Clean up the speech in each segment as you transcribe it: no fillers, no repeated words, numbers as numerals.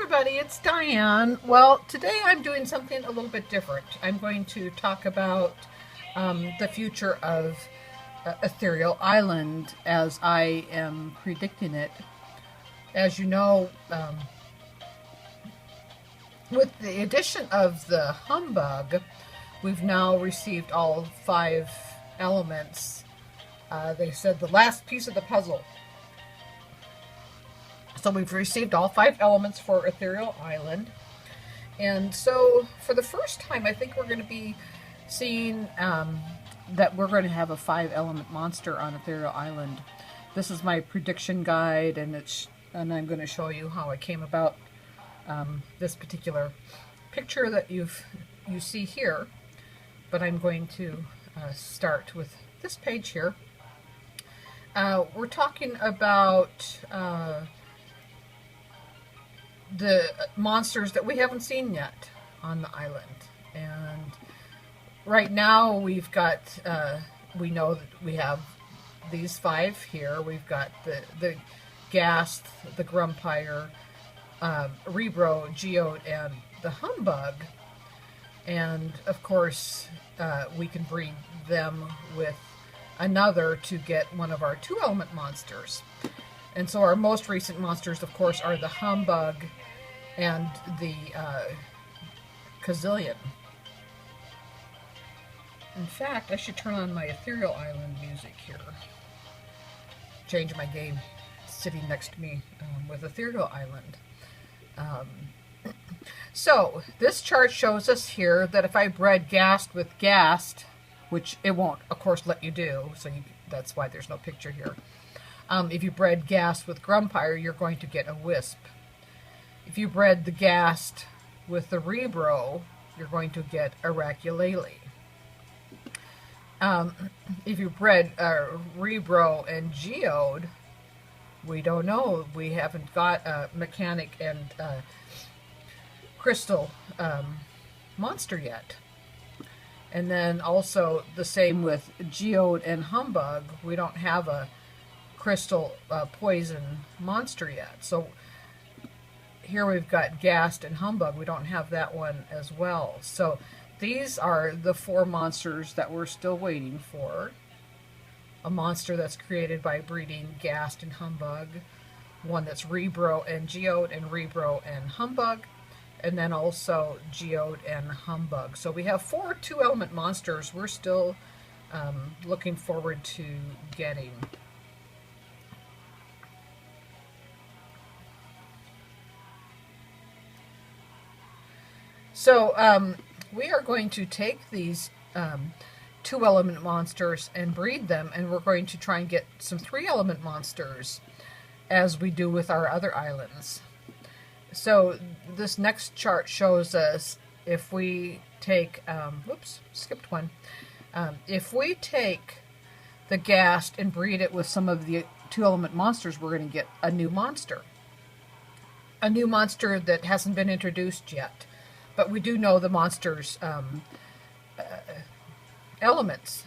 everybody, it's Diane. Well, today I'm doing something a little bit different. I'm going to talk about the future of Ethereal Island as I am predicting it. As you know, with the addition of the humbug, we've now received all 5 elements. They said the last piece of the puzzle. So we've received all 5 elements for Ethereal Island. And so for the first time, I think we're going to be seeing that we're going to have a 5-element monster on Ethereal Island. This is my prediction guide, and I'm going to show you how I came about this particular picture that you see here. But I'm going to start with this page here. We're talking about the monsters that we haven't seen yet on the island. And right now we've got, we know that we have these 5 here. We've got the Ghast, the Grumpire, Rebro, Geode, and the Humbug. And of course, we can breed them with another to get one of our 2-element monsters. And so our most recent monsters, of course, are the Humbug and the Gazillion. In fact, I should turn on my Ethereal Island music here. Change my game sitting next to me with Ethereal Island. So, this chart shows us here that if I bred Ghast with Ghast, which it won't, of course, let you do, so that's why there's no picture here. If you bred Ghast with Grumpire, you're going to get a Wisp. If you bred the Ghast with the Rebro, you're going to get a Raculele. If you bred Rebro and Geode, we don't know. We haven't got a Mechanic and Crystal monster yet. And then also the same with Geode and Humbug. We don't have a Crystal poison monster yet. So here we've got Ghast and Humbug. We don't have that one as well. So these are the 4 monsters that we're still waiting for. A monster that's created by breeding Ghast and Humbug. One that's Rebro and Geode, and Rebro and Humbug. And then also Geode and Humbug. So we have 4 2-element monsters we're still looking forward to getting. So we are going to take these 2-element monsters and breed them, and we're going to try and get some 3-element monsters as we do with our other islands. So this next chart shows us if we take, whoops, skipped one. If we take the Ghast and breed it with some of the 2-element monsters, we're going to get a new monster. A new monster that hasn't been introduced yet. But we do know the monster's elements.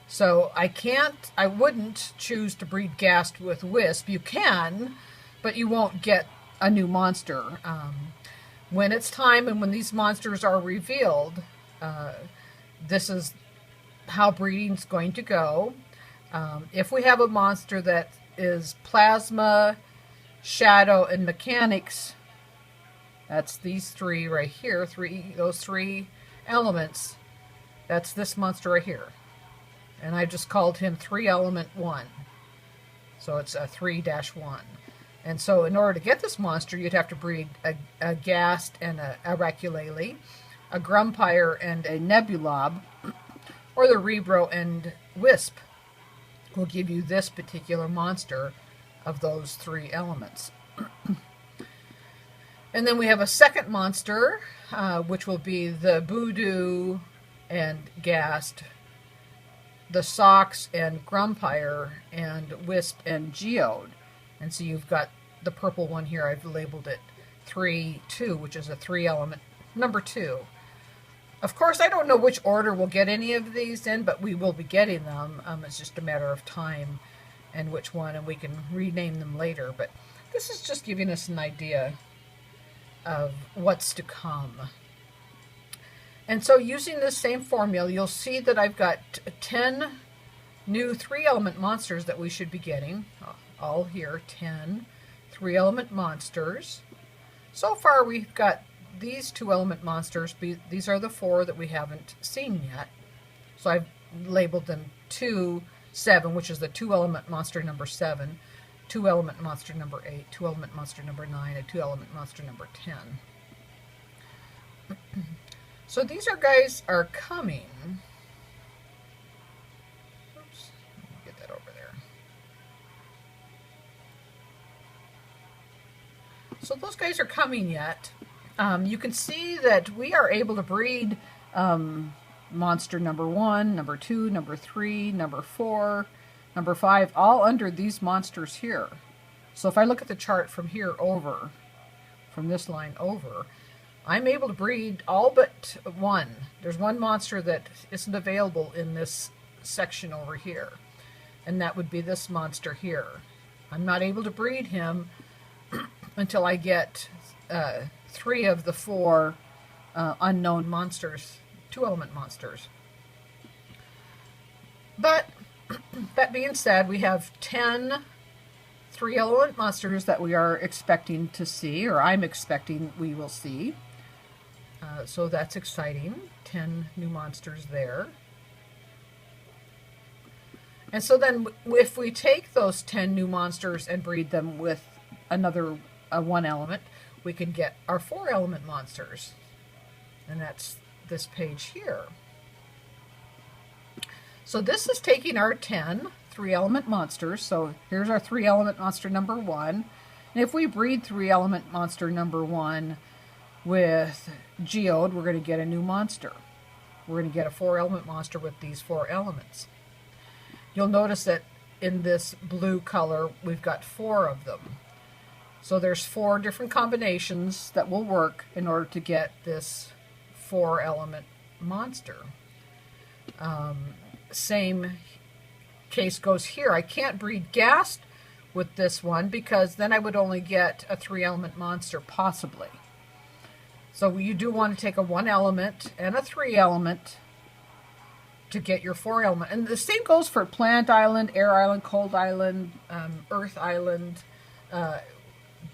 So I wouldn't choose to breed Ghast with Wisp. You can, but you won't get a new monster. When it's time and when these monsters are revealed, this is how breeding's going to go. If we have a monster that is Plasma, Shadow, and Mechanics, that's these 3 right here, those 3 elements. That's this monster right here. And I just called him 3-element 1. So it's a 3-1. And so in order to get this monster, you'd have to breed a Ghast and a Raculele, a Grumpire and a Nebulob, or the Rebro and Wisp will give you this particular monster of those 3 elements. And then we have a second monster, which will be the Voodoo and Ghast, the Socks and Grumpire, and Wisp and Geode. And so you've got the purple one here. I've labeled it 3-2, which is a 3-element number 2. Of course, I don't know which order we'll get any of these in, but we will be getting them. It's just a matter of time and which one, and we can rename them later. But this is just giving us an idea of what's to come. And so using this same formula, you'll see that I've got 10 new 3-element monsters that we should be getting. All here, 10 3-element monsters. So far we've got these 2-element monsters. These are the 4 that we haven't seen yet. So I've labeled them 2, 7, which is the 2-element monster number 7, 2-element monster number 8, 2-element monster number 9, and 2-element monster number 10. So these guys are coming. Oops, let me get that over there. So those guys are coming yet. You can see that we are able to breed monster number 1, number 2, number 3, number 4, number 5, all under these monsters here. So if I look at the chart from here over, from this line over, I'm able to breed all but one. There's one monster that isn't available in this section over here, and that would be this monster here. I'm not able to breed him until I get 3 of the 4 unknown monsters, 2-element monsters. But that being said, we have 10 3-element monsters that we are expecting to see, or I'm expecting we will see. So that's exciting. 10 new monsters there. And so then if we take those 10 new monsters and breed them with another 1-element, we can get our 4-element monsters. And that's this page here. So this is taking our 10 3-element monsters. So here's our 3-element monster number 1. And if we breed 3-element monster number 1 with Geode, we're going to get a new monster. We're going to get a 4-element monster with these 4 elements. You'll notice that in this blue color, we've got 4 of them. So there's 4 different combinations that will work in order to get this 4-element monster. Same case goes here. I can't breed Ghast with this one because then I would only get a 3-element monster possibly. So you do want to take a 1-element and a 3-element to get your 4-element. And the same goes for Plant Island, Air Island, Cold Island, Earth Island.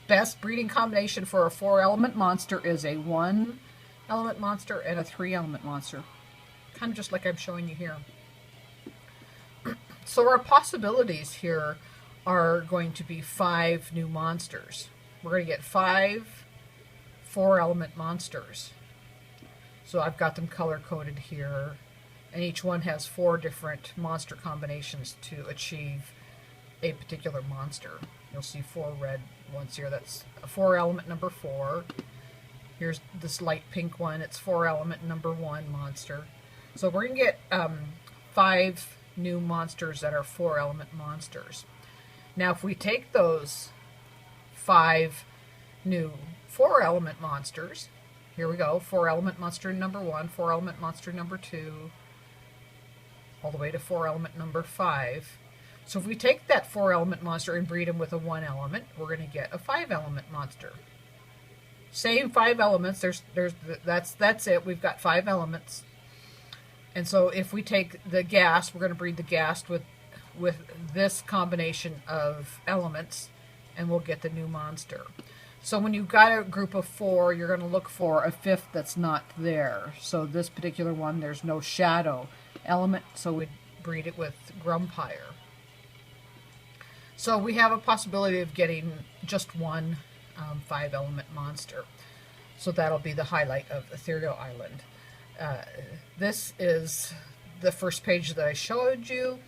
Best breeding combination for a 4-element monster is a 1-element monster and a 3-element monster. Kind of just like I'm showing you here. So our possibilities here are going to be 5 new monsters. We're going to get 5 4-element monsters. So I've got them color-coded here, and each one has 4 different monster combinations to achieve a particular monster. You'll see 4 red ones here. That's a 4-element number 4. Here's this light pink one. It's 4-element number 1 monster. So we're going to get 5 new monsters that are 4-element monsters. Now if we take those 5 new 4-element monsters, here we go, 4-element monster number 1, 4-element monster number 2, all the way to 4-element number 5. So if we take that 4-element monster and breed him with a 1-element, we're going to get a 5-element monster. Same 5 elements, that's it, we've got 5 elements. And so if we take the Ghast, we're going to breed the Ghast with this combination of elements, and we'll get the new monster. So when you've got a group of 4, you're going to look for a 5th that's not there. So this particular one, there's no shadow element, so we'd breed it with Grumpire. So we have a possibility of getting just one 5-element monster. So that'll be the highlight of Ethereal Island. This is the first page that I showed you.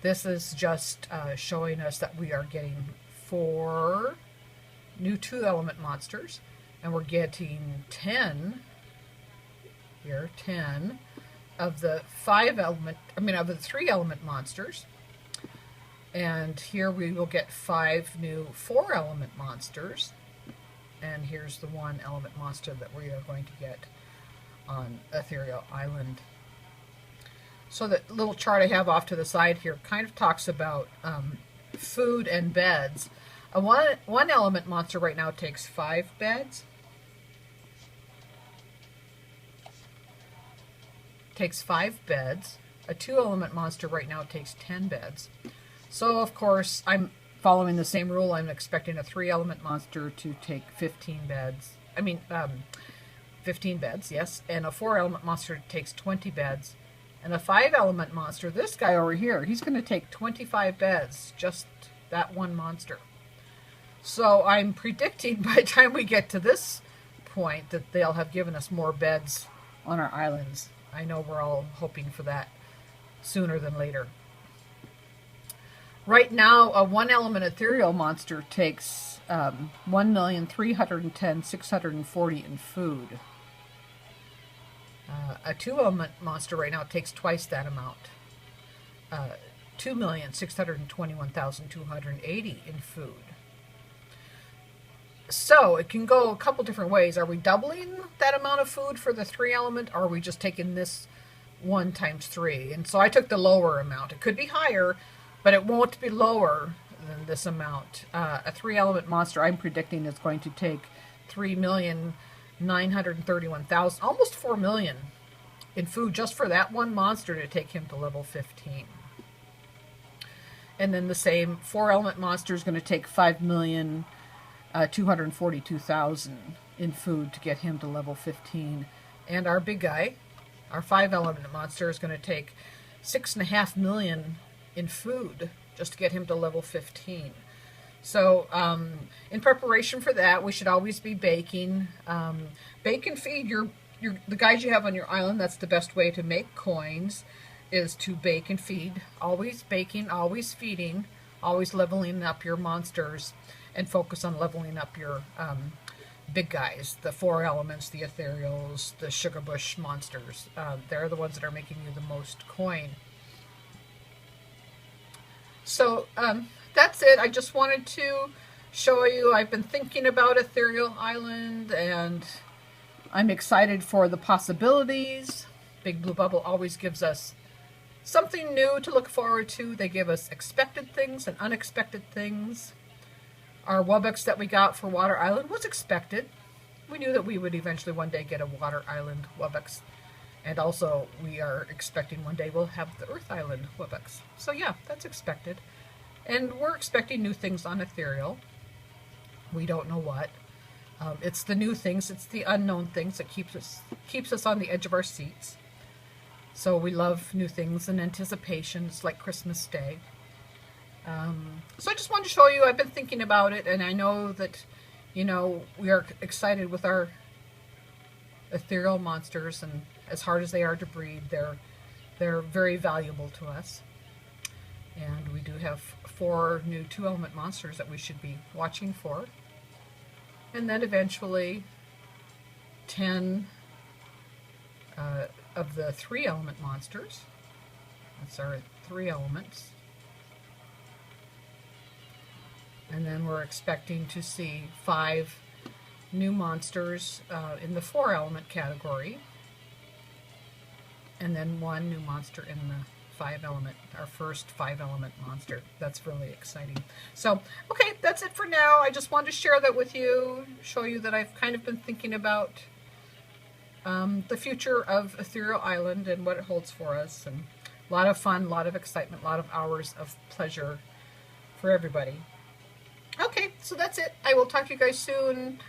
This is just showing us that we are getting 4 new 2-element monsters, and we're getting 10 here, 10 of the 3-element monsters. And here we will get 5 new 4-element monsters. And here's the 1-element monster that we are going to get on Ethereal Island. So the little chart I have off to the side here kind of talks about food and beds. A 1-element monster right now takes 5 beds. takes 5 beds. A 2-element monster right now takes 10 beds. So, of course, I'm following the same rule. I'm expecting a 3-element monster to take 15 beds. 15 beds, yes. And a 4-element monster takes 20 beds. And a 5-element monster, this guy over here, he's going to take 25 beds. Just that one monster. So I'm predicting by the time we get to this point that they'll have given us more beds on our islands. I know we're all hoping for that sooner than later. Right now, a 1-element ethereal monster takes 1,310,640 in food. A 2-element monster right now takes twice that amount. 2,621,280 in food. So it can go a couple different ways. Are we doubling that amount of food for the 3-element, or are we just taking this 1 times 3? And so I took the lower amount. It could be higher, but it won't be lower than this amount. A 3-element monster I'm predicting is going to take 3,931,000, almost 4 million in food just for that one monster to take him to level 15. And then the same 4-element monster is going to take 5,242,000 in food to get him to level 15. And our big guy, our 5-element monster, is going to take 6.5 million in food just to get him to level 15. So in preparation for that, we should always be baking. Bake and feed the guys you have on your island. That's the best way to make coins, is to bake and feed. Always baking, always feeding, always leveling up your monsters, and focus on leveling up your big guys, the 4 elements, the ethereals, the sugar bush monsters. They're the ones that are making you the most coin. So that's it. I just wanted to show you. I've been thinking about Ethereal Island, and I'm excited for the possibilities. Big Blue Bubble always gives us something new to look forward to. They give us expected things and unexpected things. Our Wubbox that we got for Water Island was expected. We knew that we would eventually one day get a Water Island Wubbox. And also, we are expecting one day we'll have the Earth Island Wubbox. So yeah, that's expected. And we're expecting new things on Ethereal. We don't know what. It's the new things, it's the unknown things that keeps us on the edge of our seats. So we love new things and anticipation. It's like Christmas Day. So I just wanted to show you. I've been thinking about it, and I know that, we are excited with our ethereal monsters, and as hard as they are to breed, they're very valuable to us. And we do have 4 new 2-element monsters that we should be watching for. And then eventually 10 of the 3-element monsters. That's our 3 elements. And then we're expecting to see 5 new monsters in the 4-element category. And then 1 new monster in the 5-element, our first 5-element monster. That's really exciting. So, okay, that's it for now. I just wanted to share that with you, show you that I've kind of been thinking about the future of Ethereal Island and what it holds for us. And a lot of fun, a lot of excitement, a lot of hours of pleasure for everybody. Okay, so that's it. I will talk to you guys soon.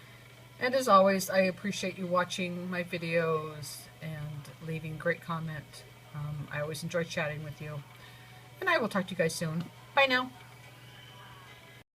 And as always, I appreciate you watching my videos and leaving great comment. I always enjoy chatting with you. And I will talk to you guys soon. Bye now.